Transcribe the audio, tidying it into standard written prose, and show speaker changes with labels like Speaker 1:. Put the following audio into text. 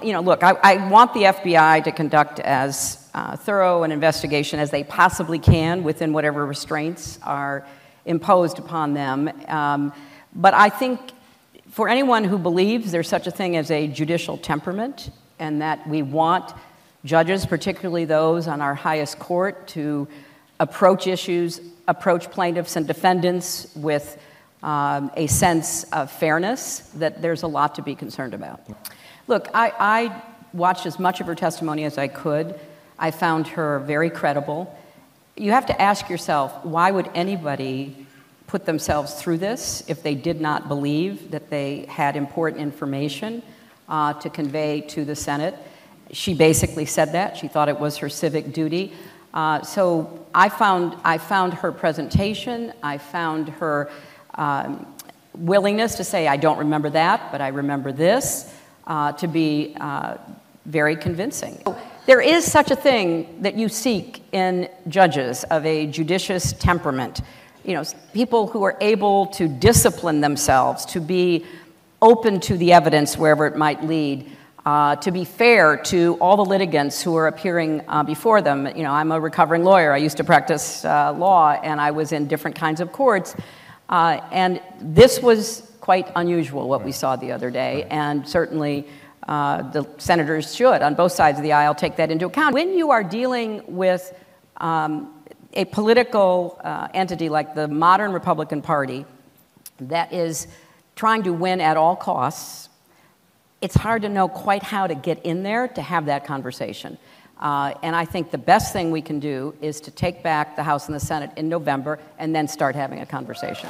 Speaker 1: You know, look, I want the FBI to conduct as thorough an investigation as they possibly can within whatever restraints are imposed upon them. But I think for anyone who believes there's such a thing as a judicial temperament and that we want judges, particularly those on our highest court, to approach issues, approach plaintiffs and defendants with a sense of fairness, that there's a lot to be concerned about. Look, I watched as much of her testimony as I could. I found her very credible. You have to ask yourself, why would anybody put themselves through this if they did not believe that they had important information to convey to the Senate? She basically said that. She thought it was her civic duty. So I found her presentation, I found her willingness to say, I don't remember that, but I remember this, to be very convincing. There is such a thing that you seek in judges of a judicious temperament. You know, people who are able to discipline themselves, to be open to the evidence wherever it might lead, to be fair to all the litigants who are appearing before them. You know, I'm a recovering lawyer. I used to practice law, and I was in different kinds of courts. And this was quite unusual, what we saw the other day, and certainly the senators should, on both sides of the aisle, take that into account. When you are dealing with a political entity like the modern Republican Party that is trying to win at all costs, it's hard to know quite how to get in there to have that conversation. And I think the best thing we can do is to take back the House and the Senate in November and then start having a conversation.